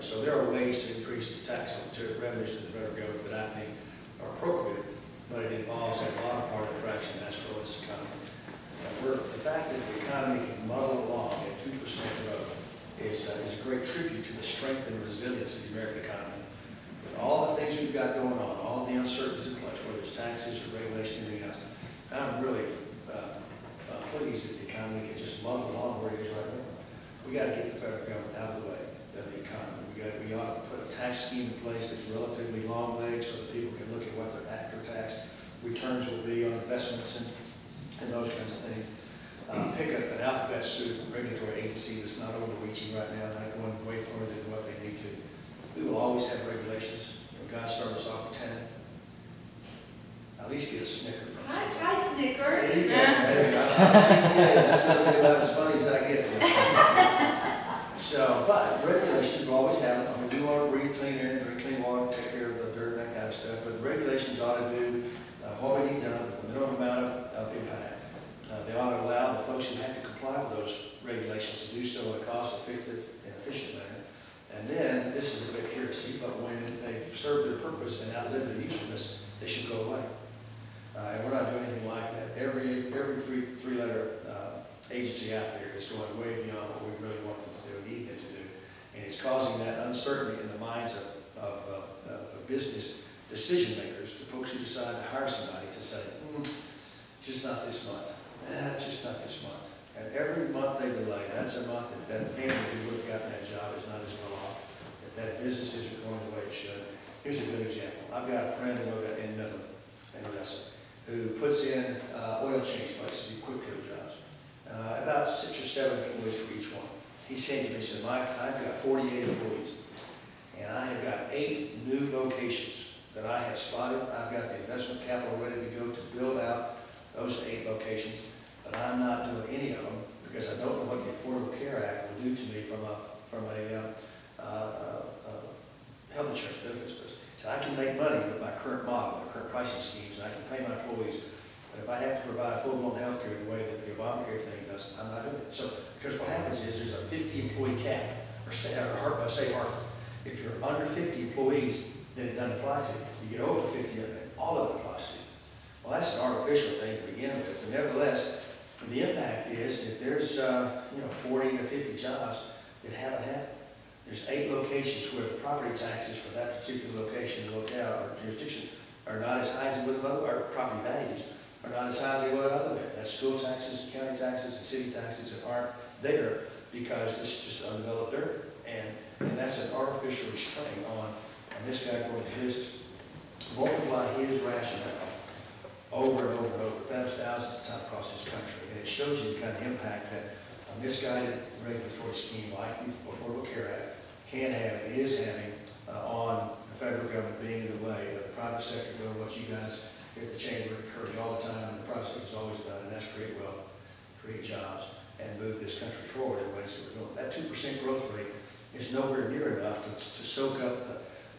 government. So there are ways to increase the tax revenues to the federal government that I think are appropriate, but it involves a lot of part of the fraction that's for this economy. The fact that the economy can muddle along at 2% growth is a great tribute to the strength and resilience of the American economy. With all the things we've got going on, all the uncertainties in place, whether it's taxes or regulation or anything else, I'm really pleased that the economy can just muddle along where it is right now. We got to get the federal government out of the way of the economy. We ought to put a tax scheme in place that's relatively long legs so that people can look at what their after-tax returns will be on investments and those kinds of things. Pick up an alphabet soup regulatory agency that's not overreaching right now, not going way further than what they need to. We will always have regulations. God started us off with 10. At least get a snicker from somebody. I snickered. There you go. That's going to be about as funny as I get to. So, but regulations will always have them. I mean, we want to breathe clean air, drink clean water, take care of the dirt and that kind of stuff. But the regulations ought to do what we need done with the minimum amount of impact. They ought to allow the folks who have to comply with those regulations to do so in a cost-effective and efficient manner. And then, this is a big heresy, but when they've served their purpose and outlived their usefulness, they should go away. And we're not doing anything like that. Every three-letter agency out there is going way beyond what we really want them to do, need them to do. And it's causing that uncertainty in the minds of business decision makers, the folks who decide to hire somebody, to say, just not this month. Just not this month. And every month they delay, that's a month that family who would have gotten that job is not as well off, that business isn't going the way it should. Here's a good example. I've got a friend in Odessa who puts in oil change places, quick code jobs. About 6 or 7 employees for each one. He said to me, he said, Mike, I've got 48 employees, and I have got 8 new locations that I have spotted. I've got the investment capital ready to go to build out those 8 locations, but I'm not doing any of them because I don't know what the Affordable Care Act will do to me from a health insurance benefits business. So I can make money with my current model, my current pricing schemes, and I can pay my employees. But if I have to provide full-blown health care the way that the Obamacare thing does, I'm not doing it. So, because what happens is there's a 50-employee cap, or safe harbor. If you're under 50 employees, then it doesn't apply to you. You get over 50, all of it applies to you. Well, that's an artificial thing to begin with. But nevertheless, the impact is that there's 40 to 50 jobs that haven't happened. There's 8 locations where the property taxes for that particular location, locale, or jurisdiction are not as high as they would have other, or property values are not as high as they would have other been. That's school taxes, and county taxes, and city taxes that aren't there because this is just undeveloped dirt. And that's an artificial restraint on this guy going to business. Multiply his rationale over and over and over, thousands of times across this country. And it shows you the kind of impact that a misguided regulatory scheme like the Affordable Care Act can have, is having on the federal government being in the way of the private sector doing what you guys here at the Chamber encourage all the time, and the private sector has always done, and that's create wealth, create jobs, and move this country forward in ways that we're doing. That 2% growth rate is nowhere near enough to soak up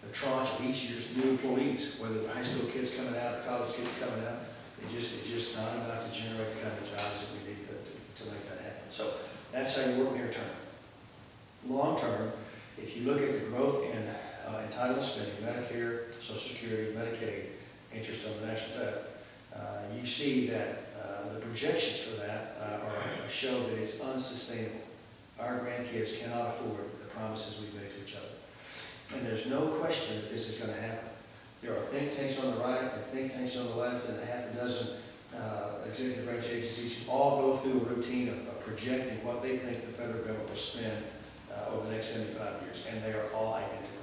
the tranche of each year's new employees, whether the high school kids coming out, the college kids coming out. It's just not enough to generate the kind of jobs that we need to make that happen. So that's how you work near term. Long term, if you look at the growth in entitlement spending, Medicare, Social Security, Medicaid, interest on the national debt, you see that the projections for that show that it's unsustainable. Our grandkids cannot afford the promises we've made to each other. And there's no question that this is going to happen. There are think tanks on the right, there are think tanks on the left, and a half a dozen executive branch agencies who all go through a routine of projecting what they think the federal government will spend over the next 75 years, and they are all identical.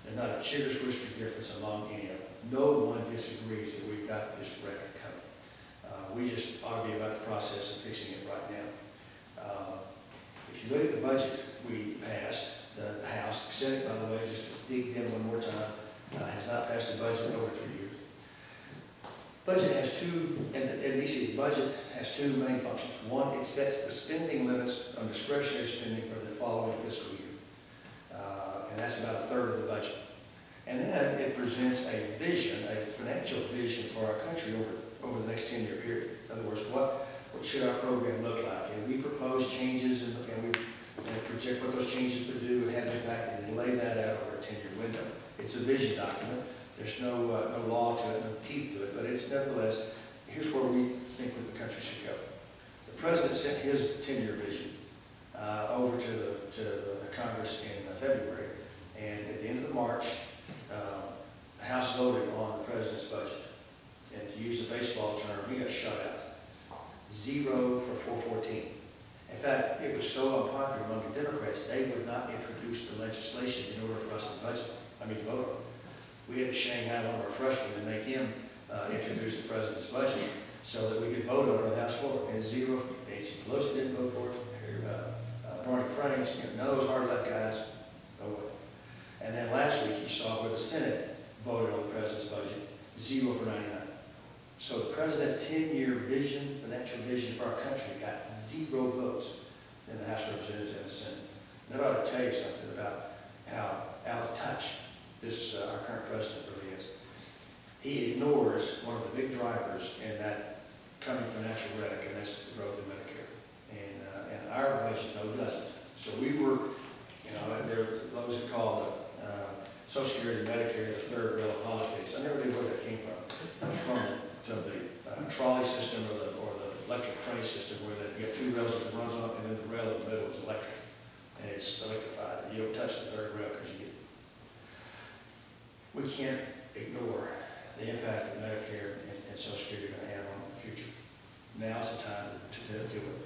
There's not a chigger swisher difference among any of them. No one disagrees that we've got this record coming. We just ought to be about the process of fixing it right now. If you look at the budget we passed, the House, the Senate, by the way, just to dig in one more time, has not passed a budget in over 3 years. Budget has the budget has 2 main functions. One, it sets the spending limits on discretionary spending for the following fiscal year. And that's about a third of the budget. And then it presents a vision, a financial vision for our country over the next 10-year period. In other words, what should our program look like? And we propose changes and we project what those changes would do and have an impact, and lay vision document. There's no law to it, no teeth to it, but it's nevertheless, here's where we think that the country should go. The president sent his 10-year vision over to the Congress in February, and at the end of March, the House voted on the president's budget. And to use a baseball term, he got shut out. 0 for 414. In fact, it was so unpopular among the Democrats, they would not introduce the legislation in order for us to vote on it. We had to Shanghai one of our freshmen and make him introduce the president's budget so that we could vote on it on the House floor. And 0, Nancy Pelosi didn't vote for it. Barney Franks, none of those hard left guys, no way. And then last week you saw where the Senate voted on the president's budget, 0 for 99. So the president's 10-year vision, financial vision for our country got 0 votes in the House of Representatives and the Senate. And that ought to tell you something about how out of touch this our current president really is. He ignores one of the big drivers in that coming financial rhetoric, and that's the growth in Medicare. And our budget, though, doesn't. So we were, there are those that call the Social Security and Medicare the third rail of politics. I never knew where that came from. It was from the trolley system or the electric train system where you have 2 rails that runs up and then the rail in the middle is electric. And it's electrified. You don't touch the third rail because we can't ignore the impact that Medicare and Social Security are going to have on the future. Now's the time to do it.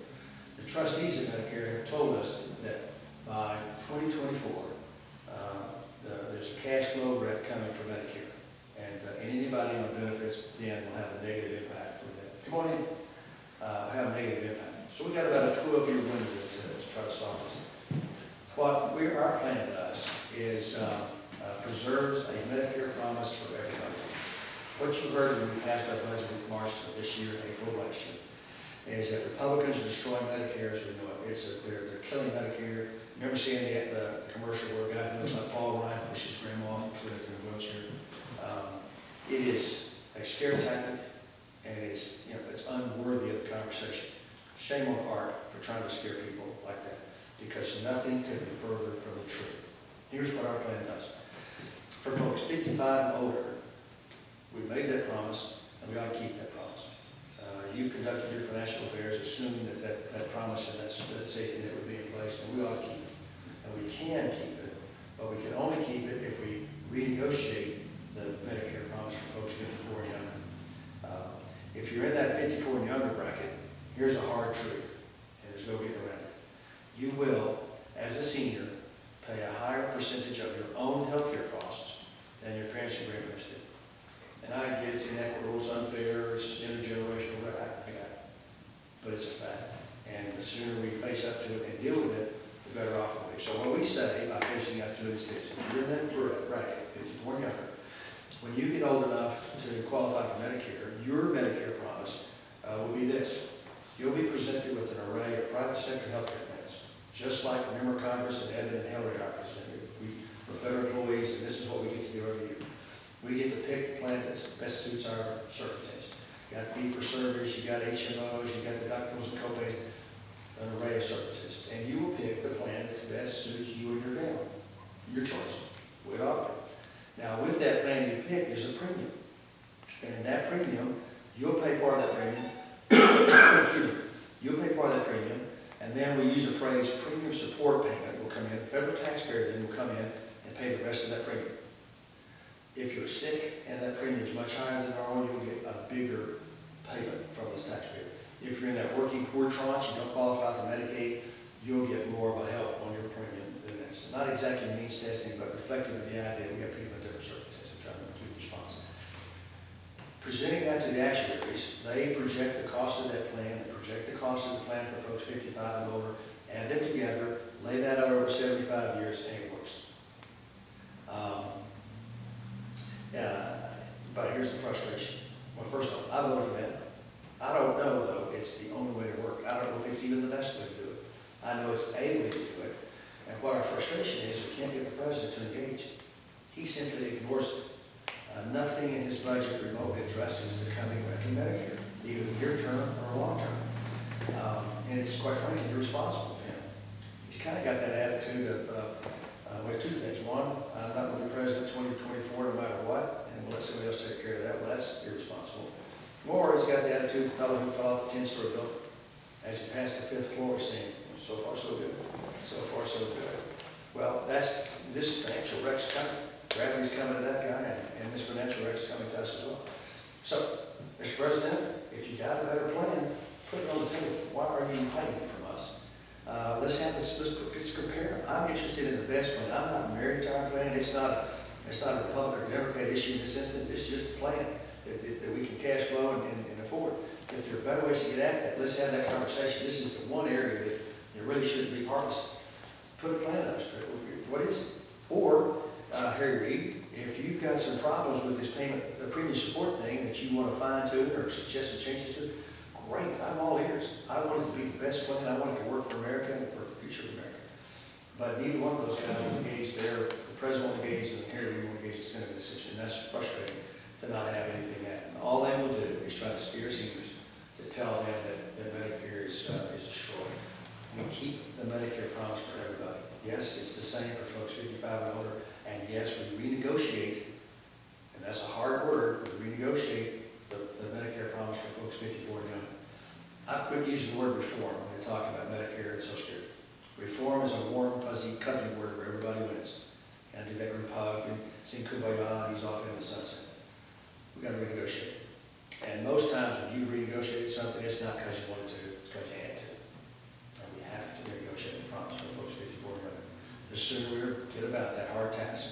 The trustees of Medicare have told us that by 2024, there's a cash flow rate coming for Medicare. And anybody on benefits then will have a negative impact for that. Come on in, have a negative impact. So we got about a 12-year window to try to solve this. What our plan does is preserves a Medicare promise for everybody. What you heard when we passed our budget in March of this year, April of last year, is that Republicans are destroying Medicare as we know it. They're killing Medicare. Remember seeing the commercial where a guy who looks like Paul Ryan pushes his grandma off the cliff in a wheelchair? It is a scare tactic, and it's unworthy of the conversation. Shame on Art for trying to scare people like that, because nothing could be further from the truth. Here's what our plan does. For folks 55 and older, we made that promise, and we ought to keep that promise. You've conducted your financial affairs assuming that promise and that safety net would be in place, and we ought to keep it. And we can keep it, but we can only keep it if we renegotiate the Medicare promise for folks 54 and younger. If you're in that 54 and younger bracket, here's a hard truth, and there's no getting around it. You will, as a senior, pay a higher percentage of your own health care costs than your parents and grandparents did. And I get it's inequitable, it's unfair, it's intergenerational, I got it. But it's a fact. And the sooner we face up to it and deal with it, the better off we'll be. So what we say by facing up to it is this: if you're in that bracket, 54 and younger, when you get old enough to qualify for Medicare, your Medicare promise will be this. You'll be presented with an array of private sector health care plans, just like member Congress and Edmund and Hillary are presented. We're federal employees, and this is what we get to do every year. We get to pick the plan that best suits our circumstances. You got fee-for-service, you got HMOs, you got deductibles and copays, an array of services. And you will pick the plan that best suits you and your family. Your choice. We'd offer it. Now, with that plan you pick, there's a premium. And that premium, you'll pay part of that premium. Excuse me. You'll pay part of that premium, and then we use the phrase premium support payment will come in. The federal taxpayer then will come in and pay the rest of that premium. If you're sick and that premium is much higher than our own, you'll get a bigger payment from this taxpayer. If you're in that working poor tranche, you don't qualify for Medicaid, you'll get more of a help on your premium than this. Not exactly means testing, but reflective of the idea we have people in different circumstances trying to keep response. Presenting that to the actuaries, they project the cost of that plan, they project the cost of the plan for folks 55 and older, add them together, lay that out over 75 years, and it works. But here's the frustration. Well, first of all, I voted for that. I don't know, though, it's the only way to work. I don't know if it's even the best way to do it. I know it's a way to do it. And what our frustration is, we can't get the president to engage. He simply ignores it. Nothing in his budget remotely addresses the coming wreck in Medicare, either near term or long term. And it's quite frankly irresponsible of him. He's kind of got that attitude of, well, two things. One, I'm not going to be president 2024, got the attitude, the fellow who fell off the 10-story building. As he passed the 5th floor, he's saying, so far so good, so far so good. Well, this financial wreck's coming. Gravity's coming to that guy, and this financial wreck's coming to us as well. So, Mr. President, if you got a better plan, put it on the table. Why are you hiding it from us? Let's compare. I'm interested in the best plan. I'm not married to our plan. It's not a Republican or Democrat issue in this instance. It's just a plan that we can cash flow and afford. If there are better ways to get at that, let's have that conversation. This is the one area that you really shouldn't be harvesting. Put a plan out. What is it? Or, Harry Reid, if you've got some problems with this premium support thing that you want to fine tune or suggest some changes to, great, I'm all ears. I want it to be the best plan. I want it to work for America and for the future of America. But neither one of those guys will engage there. The president will engage and Harry Reid will engage the Senate decision. And that's frustrating to not have anything happen. All they will do is try to scare seniors to tell them that Medicare is destroyed. We keep the Medicare promise for everybody. Yes, it's the same for folks 55 and older. And yes, we renegotiate, and that's a hard word, we renegotiate the Medicare promise for folks 54 and younger. I've quit using the word reform when I talk about Medicare and Social Security. Reform is a warm, fuzzy company word where everybody wins. And I do that group hug and sing Kumbaya, and he's off into the sunset. We've got to renegotiate. And most times when you renegotiate something, it's not because you wanted to, it's because you had to. And we have to renegotiate the promise for folks 54 and younger. The sooner we get about that hard task,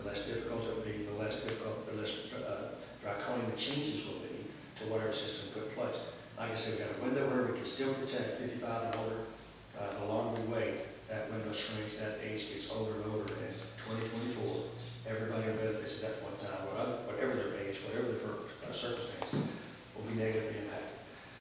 the less difficult it will be, the less draconian the changes will be to whatever system we put in place. Like I said, we've got a window where we can still protect 55 and older. The longer we wait, that window shrinks, that age gets older and older. And in 2024, everybody on benefits at that point in time, whatever their age, whatever their circumstances, will be negatively